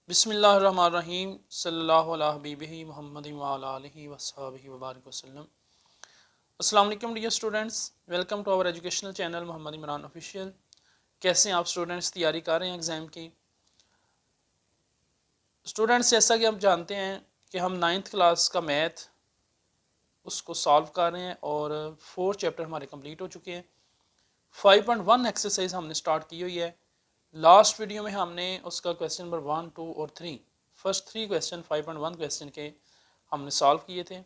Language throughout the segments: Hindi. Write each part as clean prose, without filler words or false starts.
बिस्मिल्लाहिर्रहमानिर्रहीम सल्लल्लाहु अला हबीबिही मुहम्मद व अला आलिहि वस्सहबिहि व बारिक वसल्लम। अस्सलाम वालेकुम dear students, welcome to our educational channel Mohammad Imran official. कैसे हैं आप स्टूडेंट्स? तैयारी कर रहे हैं एग्ज़ाम की? स्टूडेंट्स, जैसा कि आप जानते हैं कि हम 9th क्लास का मैथ उसको सॉल्व कर रहे हैं और 4 चैप्टर हमारे कंप्लीट हो चुके हैं। 5.1 एक्सरसाइज हमने स्टार्ट की हुई है। लास्ट वीडियो में हमने उसका क्वेश्चन नंबर 1, 2 और 3 फर्स्ट 3 क्वेश्चन 5.1 क्वेश्चन के हमने सॉल्व किए थे।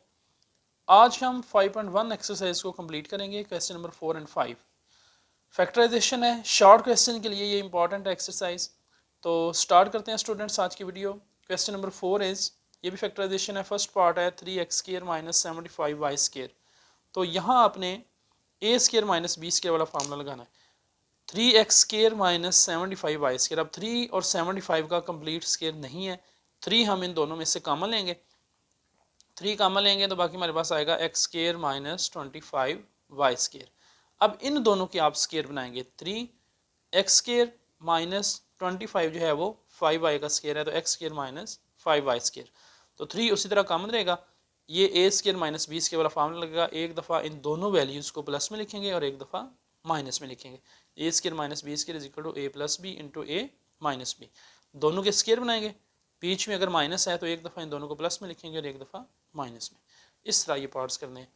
आज हम 5.1 एक्सरसाइज को कंप्लीट करेंगे, क्वेश्चन नंबर 4 एंड 5। फैक्टराइजेशन है, शॉर्ट क्वेश्चन के लिए ये इंपॉर्टेंट है एक्सरसाइज। तो स्टार्ट करते हैं स्टूडेंट्स आज की वीडियो। क्वेश्चन नंबर 4 इज, ये भी फैक्टराइजेशन है। फर्स्ट पार्ट है 3x² माइनस 75y²। तो यहाँ आपने a² माइनस b² वाला फार्मूला लगाना है। 3x² minus 75y²। अब 3 और 75 का कंप्लीट स्केयर नहीं है, 3 हम इन दोनों में से कॉमन लेंगे। 3 कॉमन लेंगे तो बाकी हमारे पास आएगा x² माइनस 25y²। अब इन दोनों की आप स्केयर बनाएंगे। 3x² माइनस 25 जो है वो 5y का स्केयर है, तो x² माइनस 5y²। तो 3 उसी तरह कॉमन रहेगा। ये a² माइनस b² वाला फार्मूला लगेगा। एक दफ़ा इन दोनों वैल्यूज़ को प्लस में लिखेंगे और एक दफ़ा माइनस में लिखेंगे। a² minus b² is equal to a plus b into a minus b. दोनों के स्केयर बनाएंगे। बीच में अगर माइनस है तो एक दफ़ा इन दोनों को प्लस में लिखेंगे और एक दफ़ा माइनस में। इस तरह ये पार्ट्स करने हैं।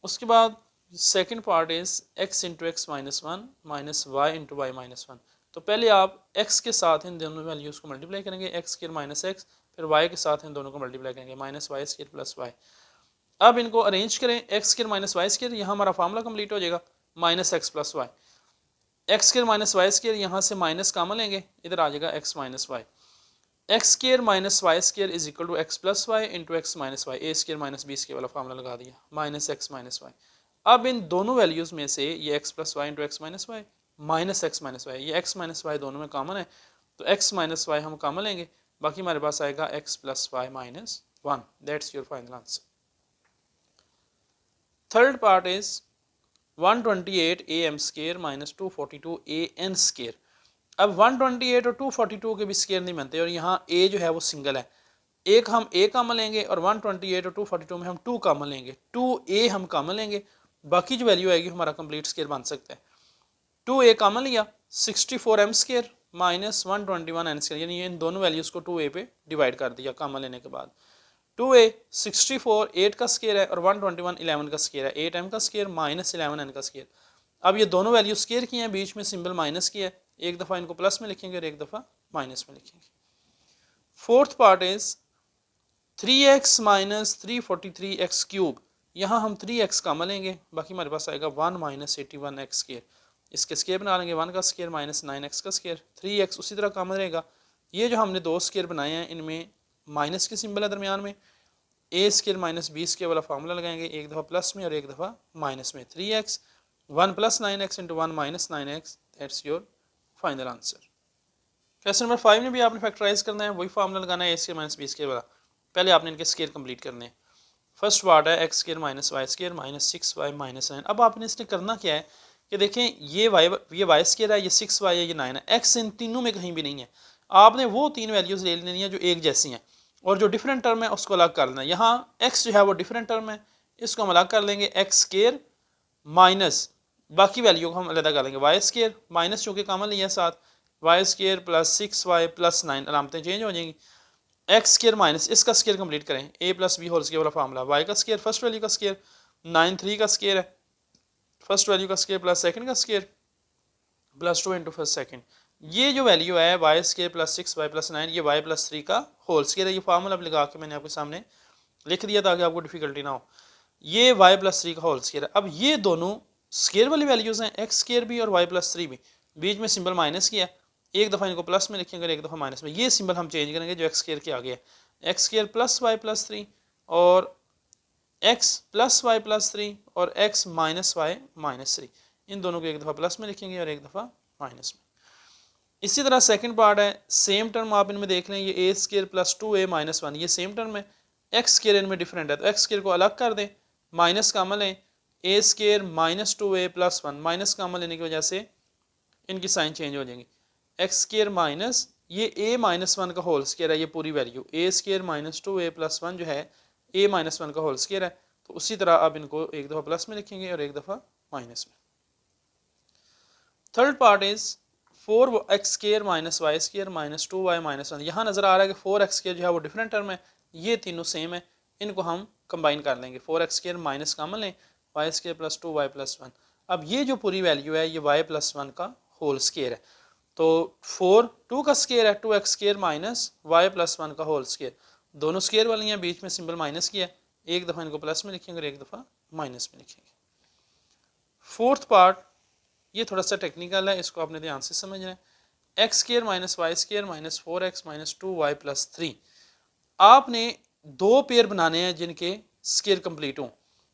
उसके बाद second part is x into x minus 1 minus y into y minus 1। तो पहले आप x के साथ इन दोनों वैल्यूज़ को मल्टीप्लाई करेंगे, x² माइनस एक्स, फिर y के साथ इन दोनों को मल्टीप्लाई करेंगे, माइनस y² प्लस वाई। अब इनको अरेंज करें, x² माइनस y², यहाँ हमारा फार्मूला कंप्लीट हो जाएगा, minus x plus y. x² minus y², यहाँ से माइनस कॉमन लेंगे, इधर आ जाएगा x minus y. x² minus y² is equal to x plus y into x minus y. a² minus b² वाला फार्मूला लगा दिया, माइनस एक्स माइनस वाई। अब इन दोनों वैल्यूज़ में से ये x plus y into x minus y minus x minus y, ये x माइनस वाई दोनों में कॉमन है, तो x माइनस वाई हम कॉमन लेंगे, बाकी हमारे पास आएगा x plus y minus 1। That's your final answer. Third part is 128am² minus 242an²। अब 128 और 242 के भी स्केयर नहीं बनते और यहाँ a जो है वो सिंगल है। एक हम a कॉमन लेंगे और 128 और 242 में हम 2 कॉमन लेंगे, 2a हम कॉमन लेंगे, बाकी जो वैल्यू आएगी हमारा कंप्लीट स्केयर बन सकता है। 2a कॉमन लिया, 64m² माइनस 121n², यानी इन दोनों वैल्यूज़ को 2a पे डिवाइड कर दिया कॉमन लेने के बाद। 2a 64 8 का स्केयर है और 121 11 का स्केयर है, 8m का स्केयर माइनस 11n का स्केयर। अब ये दोनों वैल्यू स्केयर की हैं, बीच में सिंबल माइनस की है, एक दफ़ा इनको प्लस में लिखेंगे और एक दफ़ा माइनस में लिखेंगे। Fourth part is 3x minus 343x³। यहाँ हम 3x कॉमन लेंगे, बाकी हमारे पास आएगा 1 माइनस 81x²। इसके स्केयर बना लेंगे, 1 का स्केयर माइनस 9x का स्केयर, 3x उसी तरह कॉमन रहेगा। ये जो हमने दो स्केयर बनाए हैं इनमें माइनस के सिंबल है दरमियान में, a² माइनस b² वाला फार्मूला लगाएंगे, एक दफ़ा प्लस में और एक दफ़ा माइनस में। 3x 1 plus 9x into 1 minus 9x, that's your final answer. Question number 5 में भी आपने फैक्टराइज करना है, वही फार्मूला लगाना है a² माइनस b² वाला। पहले आपने इनके स्केयर कंप्लीट करने हैं। फर्स्ट पार्ट है x² minus y² minus 6y minus 9। अब आपने इसने करना क्या है कि देखें, ये y² है, ये 6y है, ये 9 है, x इन तीनों में कहीं भी नहीं है। आपने वो तीन वैल्यूज़ ले लेनी है जो एक जैसी हैं और जो डिफरेंट टर्म है उसको अलग कर लेना है। यहाँ x जो है वो डिफरेंट टर्म है, इसको हम अलग कर लेंगे, x² माइनस बाकी वैल्यू को हम अलग कर लेंगे, y² माइनस चूँकि कॉमन लिया साथ, y² plus 6y plus 9, अलामतें change हो जाएंगी। x² माइनस इसका स्केयर कंप्लीट करें, a plus b whole square वाला फार्मूला, y का स्केयर फर्स्ट वैल्यू का स्केयर, 9 3 का स्केयर है, फर्स्ट वैल्यू का स्केयर प्लस सेकंड का square plus 2 into first second. ये जो वैल्यू है y² प्लस 6y प्लस 9, ये y प्लस 3 का होल स्केयर है। ये फार्मूला लगा के मैंने आपके सामने लिख दिया ताकि आपको डिफिकल्टी ना हो। ये y प्लस 3 का होल स्केयर है। अब ये दोनों स्केयर वाली वैल्यूज़ हैं, x² भी और y प्लस 3 भी, बीच में सिंबल माइनस किया, एक दफ़ा इनको प्लस में लिखेंगे, एक दफ़ा माइनस में। ये सिंबल हम चेंज करेंगे जो x² के आगे है, x² प्लस y प्लस 3 और x प्लस वाई प्लस 3 और x माइनस वाई माइनस 3, इन दोनों को एक दफ़ा प्लस में लिखेंगे और एक दफ़ा माइनस में। इसी तरह सेकंड पार्ट है, सेम टर्म आप इनमें देख लें, ये a² प्लस 2a माइनस 1, ये सेम टर्म है, x² इनमें डिफरेंट है, तो x² को अलग कर दें, माइनस कॉमन लें, a² minus 2a plus 1, minus common लेने की वजह से इनकी साइन चेंज हो जाएंगी, x² माइनस ये a माइनस वन का होल स्केयर है, ये पूरी value a square minus 2a plus one जो है a माइनस वन का होल स्केयर है। तो उसी तरह आप इनको एक दफ़ा प्लस में लिखेंगे और एक दफ़ा माइनस में। Third part is 4x square minus y square minus 2y minus one. यहाँ नज़र आ रहा है कि 4x स्केयर जो है वो डिफरेंट टर्म है, ये तीनों सेम है, इनको हम कंबाइन कर लेंगे। 4x स्केयर माइनस कॉमन लें, y square plus 2y plus one. अब ये जो पूरी वैल्यू है ये y प्लस वन का होल स्केयर है। तो 4 2 का स्केयर है 2x square minus y plus one का होल स्केयर, दोनों स्केयर वाली हैं, बीच में सिंबल माइनस किया, एक दफ़ा इनको प्लस में लिखेंगे और एक दफ़ा माइनस में लिखेंगे। फोर्थ पार्ट ये थोड़ा सा टेक्निकल है, इसको आपने ध्यान से समझना है। X square minus y square minus 4x minus 2y plus 3। आपने दो पेयर बनाने हैं जिनके स्केयर कंप्लीट हों।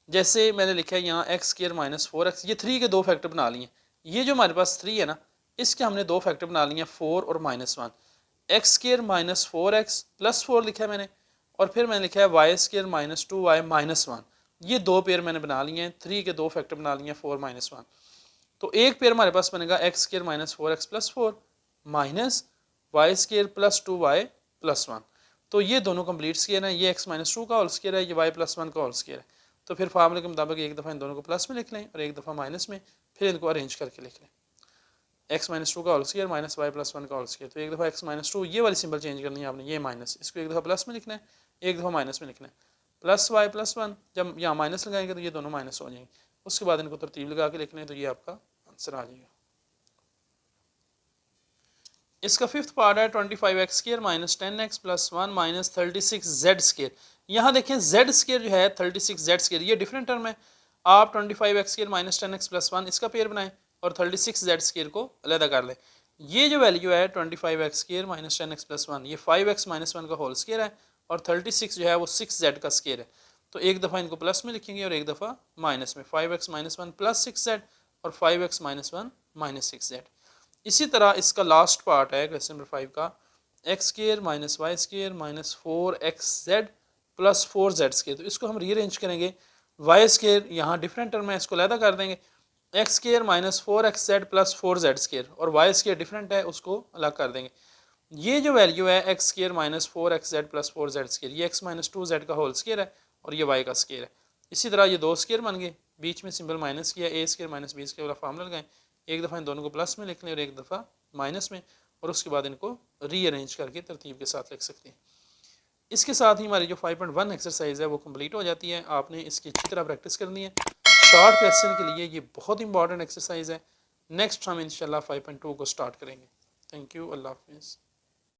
जैसे मैंने लिखा है यहाँ एक्स स्केयर माइनस 4x, ये 3 के दो फैक्टर बना लिए। ये जो हमारे पास 3 है ना, इसके हमने दो फैक्टर बना लिए 4 और minus one. X square minus 4x plus 4 लिखा है मैंने, और फिर मैंने लिखा है y square minus 2y minus one. ये दो पेयर मैंने बना लिए हैं, 3 के दो फैक्टर बना लिए 4 माइनस वन। तो एक पेयर हमारे पास बनेगा x square minus 4x plus 4 minus y square plus 2y plus one. तो ये दोनों कंप्लीट स्केयर हैं, ये एक्स माइनस 2 का होल स्केयर है, ये वाई प्लस वन का होल स्केयर है। तो फिर फार्मूले के मुताबिक एक दफ़ा इन दोनों को प्लस में लिख लें और एक दफ़ा माइनस में, फिर इनको अरेंज करके लिख लें। एक्स माइनस 2 का whole square minus y plus one का होल स्केयर। तो एक दफ़ा एक्स माइनस 2 ये वाली सिंबल चेंज करनी है आपने, ये माइनस, इसको एक दफ़ा प्लस में लिखना है, एक दफ़ा माइनस में लिखना है। प्लस वाई प्लस वन, जब यहाँ माइनस लगाएंगे तो ये दोनों माइनस हो जाएंगे। उसके बाद इनको तरतीब लगा के लिख लें तो ये आपका आंसर आ जाएगा। इसका फिफ्थ पार्ट है 25x square minus 10x plus one minus 36z square. यहाँ देखें z स्केयर जो है 36z स्केयर, ये डिफरेंट टर्म है। आप 25x square minus 10x plus one इसका पेयर बनाएं और 36z स्केयर को अलग कर लें। ये जो वैल्यू है 25x square minus 10x plus one, ये 5x माइनस वन का होल स्केयर है, और 36 जो है वो 6z का स्केयर है। तो एक दफ़ा इनको प्लस में लिखेंगे और एक दफ़ा माइनस में। 5x minus one plus 6z और 5x minus one minus 6z। इसी तरह इसका लास्ट पार्ट है क्वेश्चन नंबर 5 का, x square minus y square minus 4xz plus 4z square. तो इसको हम रीअरेंज करेंगे। वाई स्केयर यहाँ डिफरेंट टर्म है, इसको अलग कर देंगे। X square minus 4xz plus 4z square, और वाई स्केयर डिफरेंट है, उसको अलग कर देंगे। ये जो वैल्यू है x square minus 4xz plus 4z square, ये x माइनस 2z का होल स्केयर है और ये y का स्केयर है। इसी तरह ये दो स्केयर बन गए, बीच में सिंबल माइनस किया, a square minus b square वाला फार्मूला लगाएं। एक दफ़ा इन दोनों को प्लस में लिख लें और एक दफ़ा माइनस में, और उसके बाद इनको रीअरेंज करके तरतीब के साथ लिख सकते हैं। इसके साथ ही हमारी जो 5.1 एक्सरसाइज है वो कंप्लीट हो जाती है। आपने इसकी अच्छी तरह प्रैक्टिस करनी है। शॉर्ट क्वेश्चन के लिए ये बहुत इंपॉर्टेंट एक्सरसाइज है। नेक्स्ट हम इंशाल्लाह 5.2 को स्टार्ट करेंगे। थैंक यू, अल्लाह हाफिज़।